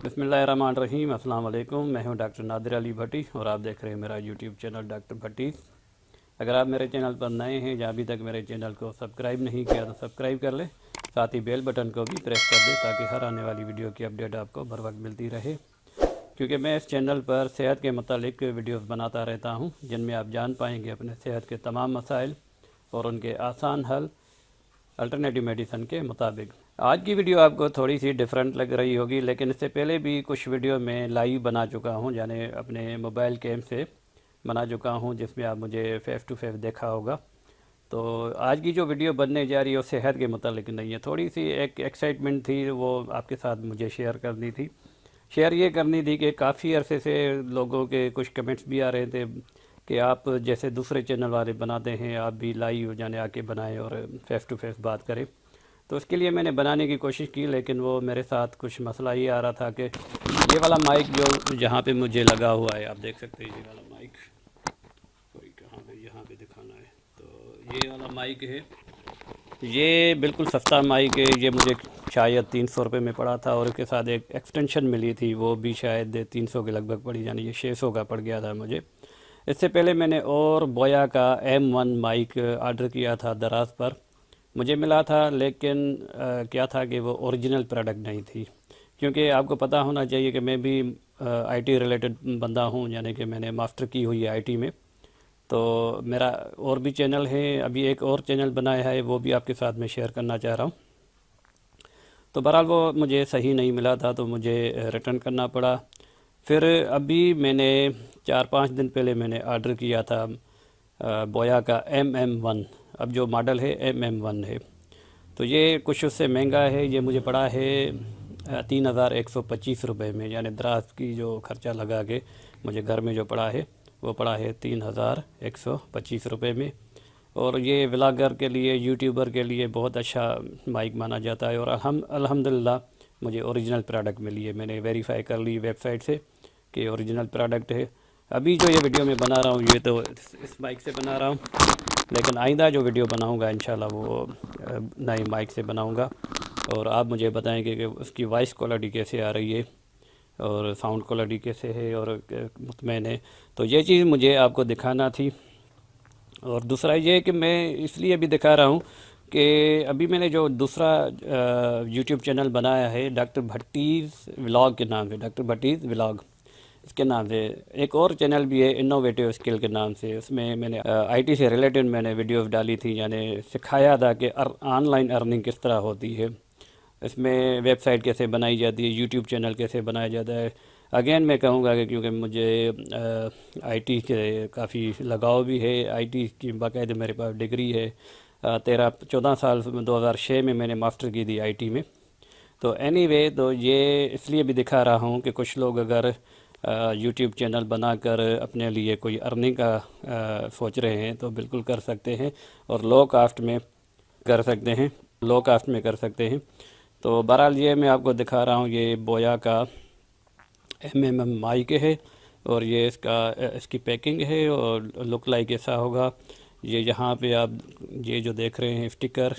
बिस्मिल्लाहिर्रहमानिर्रहीम। अस्सलाम वालेकुम। मैं हूं डॉक्टर नादिर अली भट्टी और आप देख रहे हैं मेरा यूट्यूब चैनल डॉक्टर भट्टी। अगर आप मेरे चैनल पर नए हैं या अभी तक मेरे चैनल को सब्सक्राइब नहीं किया तो सब्सक्राइब कर लें, साथ ही बेल बटन को भी प्रेस कर दें ताकि हर आने वाली वीडियो की अपडेट आपको बर वक्त मिलती रहे। क्योंकि मैं इस चैनल पर सेहत के मतलब वीडियोज़ बनाता रहता हूँ जिनमें आप जान पाएंगे अपने सेहत के तमाम मसाइल और उनके आसान हल अल्टरनेटिव मेडिसन के मुताबिक। आज की वीडियो आपको थोड़ी सी डिफरेंट लग रही होगी, लेकिन इससे पहले भी कुछ वीडियो में लाइव बना चुका हूं, यानी अपने मोबाइल कैम से बना चुका हूं, जिसमें आप मुझे फेस टू फेस देखा होगा। तो आज की जो वीडियो बनने जा रही है वो सेहत के मुतालिक नहीं है, थोड़ी सी एक एक्साइटमेंट थी, वो आपके साथ मुझे शेयर करनी थी। शेयर ये करनी थी कि काफ़ी अरसे से लोगों के कुछ कमेंट्स भी आ रहे थे कि आप जैसे दूसरे चैनल वाले बनाते हैं आप भी लाइव जाने आके बनाएं और फेस टू फेस बात करें। तो उसके लिए मैंने बनाने की कोशिश की, लेकिन वो मेरे साथ कुछ मसला ये आ रहा था कि ये वाला माइक जो जहाँ पे मुझे लगा हुआ है, आप देख सकते हैं ये वाला माइक, कोई कहाँ पे यहाँ पे दिखाना है, तो ये वाला माइक है, ये बिल्कुल सस्ता माइक है। ये मुझे शायद 300 रुपये में पड़ा था और उसके साथ एक एक्सटेंशन मिली थी, वो भी शायद 300 के लगभग पड़ी, यानी ये 600 का पड़ गया था मुझे। इससे पहले मैंने और बोया का M1 माइक ऑर्डर किया था दराज पर, मुझे मिला था, लेकिन क्या था कि वो ओरिजिनल प्रोडक्ट नहीं थी। क्योंकि आपको पता होना चाहिए कि मैं भी आईटी रिलेटेड बंदा हूँ, यानी कि मैंने मास्टर की हुई है आईटी में। तो मेरा और भी चैनल है, अभी एक और चैनल बनाया है, वो भी आपके साथ में शेयर करना चाह रहा हूँ। तो बहरहाल वो मुझे सही नहीं मिला था तो मुझे रिटर्न करना पड़ा। फिर अभी मैंने 4-5 दिन पहले मैंने ऑर्डर किया था बोया का MM1, अब जो मॉडल है MM1 है। तो ये कुछ उससे महंगा है, ये मुझे पड़ा है 3125 रुपये में, यानी दराज की जो खर्चा लगा के मुझे घर में जो पड़ा है वो पड़ा है 3125 रुपये में। और ये व्लॉगर के लिए, यूट्यूबर के लिए बहुत अच्छा माइक माना जाता है और अल्हम्दुलिल्लाह मुझे ओरिजिनल प्रोडक्ट मिली है। मैंने वेरीफाई कर ली वेबसाइट से कि ओरिजिनल प्रोडक्ट है। अभी जो ये वीडियो मैं बना रहा हूँ ये तो इस माइक से बना रहा हूँ, लेकिन आइंदा जो वीडियो बनाऊँगा इंशाल्लाह वो नए माइक से बनाऊँगा। और आप मुझे बताएंगे कि उसकी वॉइस क्वालिटी कैसे आ रही है और साउंड क्वालिटी कैसे है और मुतमईन है। तो ये चीज़ मुझे आपको दिखाना थी। और दूसरा ये कि मैं इसलिए भी दिखा रहा हूँ कि अभी मैंने जो दूसरा यूट्यूब चैनल बनाया है डॉक्टर भट्टीज़ व्लॉग के नाम से, डॉक्टर भट्टीज़ व्लॉग इसके नाम से। एक और चैनल भी है इनोवेटिव स्किल के नाम से, उसमें मैंने आईटी से रिलेटेड मैंने वीडियोस डाली थी, यानी सिखाया था कि ऑनलाइन अर्निंग किस तरह होती है, इसमें वेबसाइट कैसे बनाई जाती है, यूट्यूब चैनल कैसे बनाया जाता है। अगेन मैं कहूँगा कि क्योंकि मुझे आईटी से काफ़ी लगाव भी है, आईटी की बाकायदा मेरे पास डिग्री है, 13-14 साल 2006 में मैंने मास्टर की थी आईटी में। तो एनीवे तो ये इसलिए भी दिखा रहा हूँ कि कुछ लोग अगर यूट्यूब चैनल बनाकर अपने लिए कोई अर्निंग का सोच रहे हैं तो बिल्कुल कर सकते हैं और लो कास्ट में कर सकते हैं। तो बहरहाल ये मैं आपको दिखा रहा हूँ, ये बोया का MM माइक है और ये इसकी पैकिंग है और लुक लाइक ऐसा होगा। ये यहाँ पे आप ये जो देख रहे हैं स्टिकर,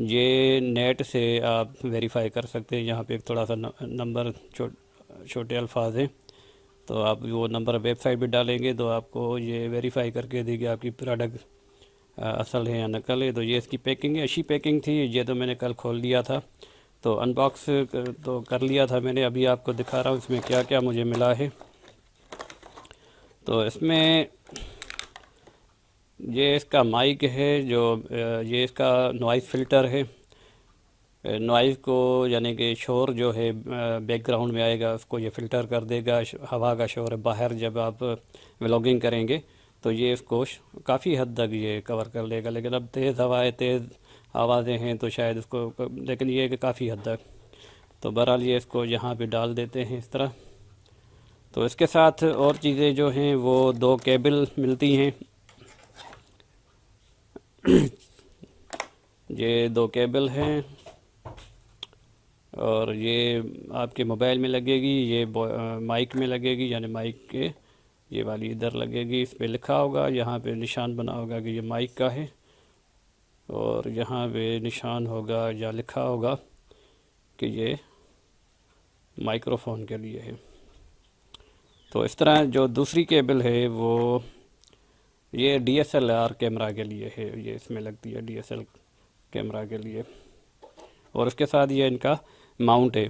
ये नेट से आप वेरीफाई कर सकते हैं। यहाँ पे एक थोड़ा सा नंबर छोटे अल्फाज हैं, तो आप वो नंबर वेबसाइट पे डालेंगे तो आपको ये वेरीफाई करके देगी आपकी प्रोडक्ट असल है या नकल है। तो ये इसकी पैकिंग है, अच्छी पैकिंग थी। ये तो मैंने कल खोल लिया था, तो अनबॉक्स तो कर लिया था मैंने। अभी आपको दिखा रहा हूँ इसमें क्या क्या मुझे मिला है। तो इसमें ये इसका माइक है, जो ये इसका नॉइज़ फ़िल्टर है। नॉइज़ को यानी कि शोर जो है बैकग्राउंड में आएगा उसको ये फ़िल्टर कर देगा। हवा का शोर बाहर जब आप व्लॉगिंग करेंगे तो ये इसको काफ़ी हद तक ये कवर कर लेगा, लेकिन अब तेज़ हवाएं, तेज़ आवाज़ें हैं तो शायद उसको, लेकिन ये कि काफ़ी हद तक। तो बहरहाल ये इसको यहाँ पे डाल देते हैं इस तरह। तो इसके साथ और चीज़ें जो हैं वो 2 केबल मिलती हैं। ये 2 केबल हैं और ये आपके मोबाइल में लगेगी, ये माइक में लगेगी, यानी माइक के ये वाली इधर लगेगी। इस पे लिखा होगा, यहाँ पे निशान बना होगा कि ये माइक का है और यहाँ पे निशान होगा या लिखा होगा कि ये माइक्रो फ़ोन के लिए है। तो इस तरह जो दूसरी केबल है वो ये DSLR कैमरा के लिए है, ये इसमें लगती है DSL कैमरा के लिए। और उसके साथ ये इनका माउंट है,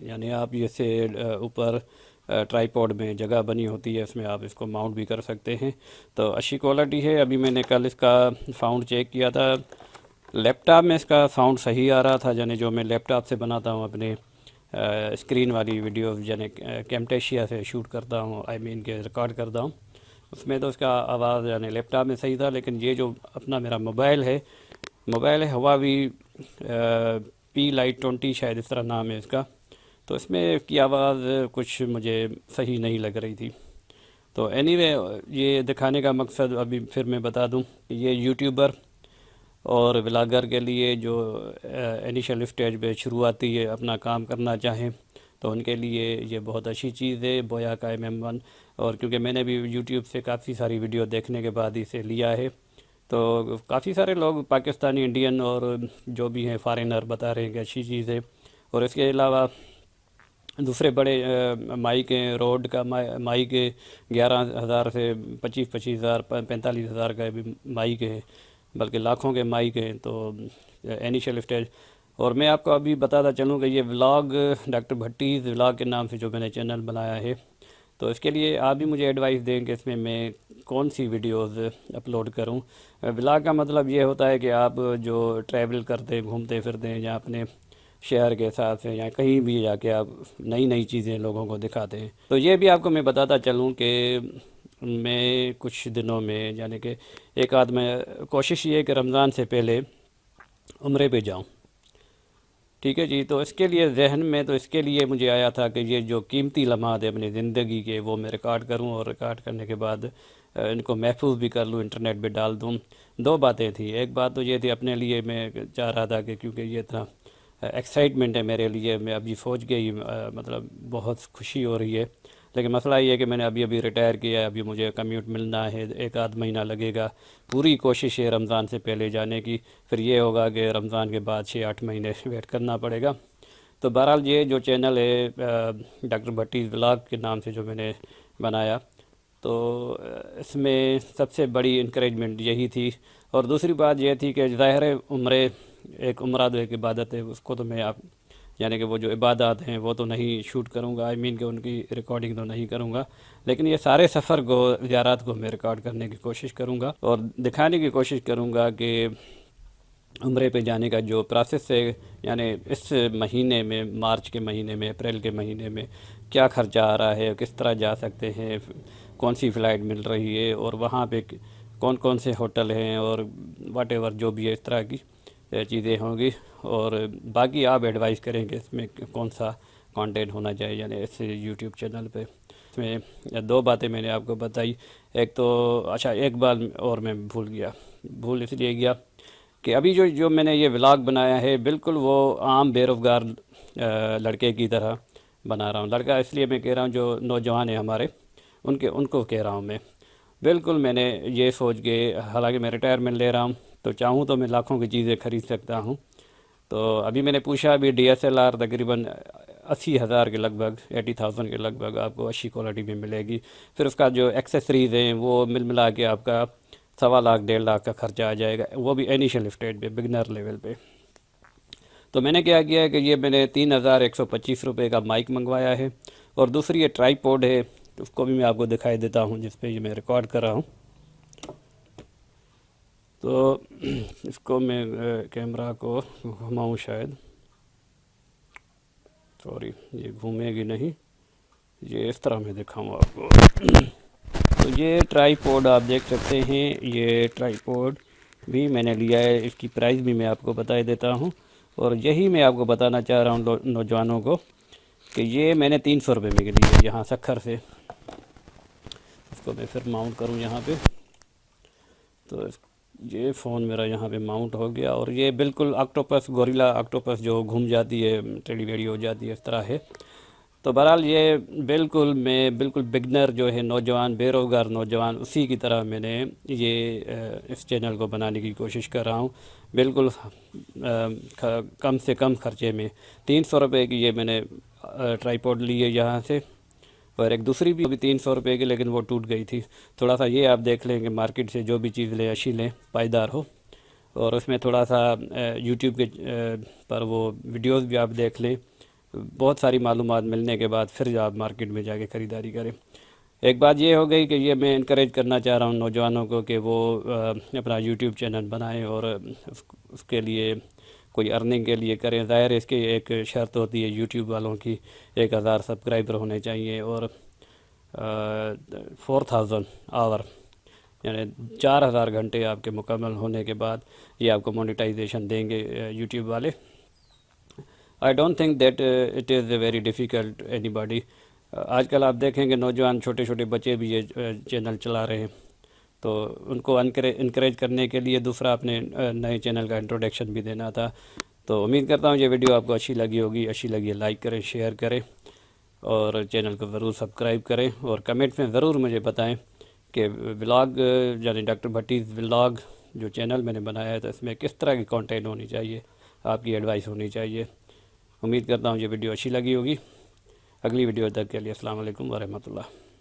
यानी आप जैसे ऊपर ट्राईपॉड में जगह बनी होती है, इसमें आप इसको माउंट भी कर सकते हैं। तो अच्छी क्वालिटी है। अभी मैंने कल इसका साउंड चेक किया था, लैपटॉप में इसका साउंड सही आ रहा था, यानी जो मैं लैपटॉप से बनाता हूँ अपने स्क्रीन वाली वीडियो, यानी कैमटेशिया से शूट करता हूँ, आई मीन के रिकॉर्ड करता हूँ, उसमें तो इसका आवाज़ यानी लैपटॉप में सही था। लेकिन ये जो अपना मेरा मोबाइल है Huawei P-Lite 20 शायद इस तरह नाम है इसका, तो इसमें की आवाज़ कुछ मुझे सही नहीं लग रही थी। तो एनीवे ये दिखाने का मकसद अभी फिर मैं बता दूं, ये यूट्यूबर और व्लॉगर के लिए जो इनिशियल स्टेज पे शुरुआती है अपना काम करना चाहें तो उनके लिए ये बहुत अच्छी चीज़ है बोया का MM1। और क्योंकि मैंने भी यूट्यूब से काफ़ी सारी वीडियो देखने के बाद इसे लिया है, तो काफ़ी सारे लोग पाकिस्तानी, इंडियन और जो भी हैं फॉरेनर बता रहे हैं कि अच्छी चीज़ है। और इसके अलावा दूसरे बड़े माइक हैं, रोड का माइक है, 11,000 से 25,000 45,000 का भी माइक है, बल्कि लाखों के माइक हैं। तो इनिशियल स्टेज। और मैं आपको अभी बताता चलूँ कि ये व्लॉग डॉक्टर भट्टीज़ व्लॉग के नाम से जो मैंने चैनल बनाया है, तो इसके लिए आप भी मुझे एडवाइस दें कि इसमें मैं कौन सी वीडियोस अपलोड करूं। व्लॉग का मतलब ये होता है कि आप जो ट्रैवल करते घूमते फिरते हैं या अपने शहर के साथ हैं या कहीं भी जाके आप नई नई चीज़ें लोगों को दिखाते हैं। तो ये भी आपको मैं बताता चलूं कि मैं कुछ दिनों में, यानी कि एक आध में कोशिश ये है कि रमज़ान से पहले उम्रे पे जाऊं। ठीक है जी। तो इसके लिए जहन में तो इसके लिए मुझे आया था कि ये जो कीमती लम्हात है अपनी ज़िंदगी के, वो मैं रिकॉर्ड करूं और रिकॉर्ड करने के बाद इनको महफूज भी कर लूं, इंटरनेट पे डाल दूं। दो बातें थी। एक बात तो ये थी अपने लिए, मैं चाह रहा था कि क्योंकि ये इतना एक्साइटमेंट है मेरे लिए, मैं अभी सोच के ही मतलब बहुत खुशी हो रही है। लेकिन मसला ये है कि मैंने अभी रिटायर किया है, अभी मुझे कम्यूट मिलना है, एक आध महीना लगेगा। पूरी कोशिश है रमज़ान से पहले जाने की, फिर ये होगा कि रमज़ान के बाद 6-8 महीने वेट करना पड़ेगा। तो बहरहाल ये जो चैनल है डॉक्टर भट्टी व्लॉग के नाम से जो मैंने बनाया, तो इसमें सबसे बड़ी इंकरेजमेंट यही थी। और दूसरी बात यह थी कि ज़ाहिर है उम्रे एक उम्रा तो एक इबादत है, उसको तो मैं आप यानी कि वो जो इबादत हैं वो तो नहीं शूट करूँगा, आई मीन कि उनकी रिकॉर्डिंग तो नहीं करूँगा, लेकिन ये सारे सफ़र को, ज़ियारत को मैं रिकॉर्ड करने की कोशिश करूँगा और दिखाने की कोशिश करूँगा कि उम्रे पे जाने का जो प्रोसेस है, यानी इस महीने में, मार्च के महीने में, अप्रैल के महीने में क्या खर्चा आ रहा है, किस तरह जा सकते हैं, कौन सी फ़्लाइट मिल रही है और वहाँ पे कौन कौन से होटल हैं और वाट एवर जो भी है इस तरह की चीज़ें होंगी। और बाकी आप एडवाइस करें कि इसमें कौन सा कंटेंट होना चाहिए, यानी इस यूट्यूब चैनल पे। इसमें दो बातें मैंने आपको बताई। एक तो अच्छा, एक बात और मैं भूल इसलिए गया कि अभी जो मैंने ये व्लॉग बनाया है बिल्कुल वो आम बेरोज़गार लड़के की तरह बना रहा हूँ। लड़का इसलिए मैं कह रहा हूँ जो नौजवान है हमारे, उनको कह रहा हूँ मैं। बिल्कुल मैंने ये सोच के, हालांकि मैं रिटायरमेंट ले रहा हूँ तो चाहूँ तो मैं लाखों की चीज़ें ख़रीद सकता हूँ। तो अभी मैंने पूछा, अभी DSLR तकरीबन 80,000 के लगभग, 80,000 के लगभग आपको अच्छी क्वालिटी में मिलेगी। फिर उसका जो एक्सेसरीज़ हैं वो मिला के आपका 1.25 लाख 1.5 लाख का खर्चा आ जाएगा, वो भी इनिशियल स्टेज पे, बिगनर लेवल पे। तो मैंने क्या किया है कि ये मैंने 3,125 रुपये का माइक मंगवाया है और दूसरी ये ट्राईपॉड है, तो उसको भी मैं आपको दिखाई देता हूँ जिस पे ये मैं रिकॉर्ड कर रहा हूँ। तो इसको मैं कैमरा को घुमाऊँ शायद, सॉरी ये घूमेगी नहीं, ये इस तरह मैं दिखाऊँ आपको। तो ये ट्राईपॉड आप देख सकते हैं, ये ट्राईपॉड भी मैंने लिया है, इसकी प्राइस भी मैं आपको बता देता हूँ। और यही मैं आपको बताना चाह रहा हूँ नौजवानों को कि ये मैंने 300 रुपये में ली है यहाँ सखर से। इसको मैं फिर माउंट करूँ यहाँ पे, तो ये फ़ोन मेरा यहाँ पे माउंट हो गया। और ये बिल्कुल ऑक्टोपस, गोरिल्ला ऑक्टोपस जो घूम जाती है, टेढ़ी बेढ़ी हो जाती है, इस तरह है। تو بہرحال یہ بالکل بگنر جو ہے نوجوان بے روزگار نوجوان اسی کی طرح میں نے یہ اس چینل کو بنانے کی کوشش کر رہا ہوں، بالکل کم سے کم خرچے میں۔ 300 روپے کی یہ میں نے ٹرائی پوڈ لی ہے یہاں سے، اور ایک دوسری بھی 300 روپے کی، لیکن وہ ٹوٹ گئی تھی۔ تھوڑا سا یہ آپ دیکھ لیں کہ مارکیٹ سے جو بھی چیز لیں اچھی لیں، پائیدار ہو، اور اس میں تھوڑا سا یوٹیوب کے پر وہ ویڈیوز بھی آپ دیکھ لیں، بہت ساری معلومات ملنے کے بعد پھر آپ مارکیٹ میں جا کے خریداری کریں۔ ایک بات یہ ہو گئی کہ یہ میں انکریج کرنا چاہ رہا ہوں نوجوانوں کو کہ وہ اپنا یوٹیوب چینل بنائیں اور اس کے لیے کوئی ارننگ کے لیے کریں۔ ظاہر ہے اس کی ایک شرط ہوتی ہے یوٹیوب والوں کی، 1000 سبسکرائبر ہونے چاہیے، اور 4000 آور یعنی 4000 گھنٹے آپ کے مکمل ہونے کے بعد یہ آپ کو مونیٹائزیشن دیں گے یوٹیوب والے۔ I don't think that it is a very difficult anybody۔ آج کل آپ دیکھیں کہ نوجوان چھوٹے چھوٹے بچے بھی یہ چینل چلا رہے ہیں، تو ان کو انکریج کرنے کے لیے دوسرا اپنے نئے چینل کا انٹروڈکشن بھی دینا تھا۔ تو امید کرتا ہوں یہ ویڈیو آپ کو اچھی لگی ہوگی، اچھی لگی ہے لائک کریں، شیئر کریں، اور چینل کو ضرور سبسکرائب کریں، اور کمنٹ میں ضرور مجھے بتائیں کہ ولاگ یعنی ڈاکٹر بھٹیز ولاگ جو چینل میں نے بنایا ہے تو اس میں کس طرح کی کانٹینٹ ہونی چاہیے، آپ کی ایڈوائس ہونی چاہیے۔ امید کرتا ہوں یہ ویڈیو اچھی لگی ہوگی۔ اگلی ویڈیو تک کے لیے السلام علیکم ورحمۃ اللہ۔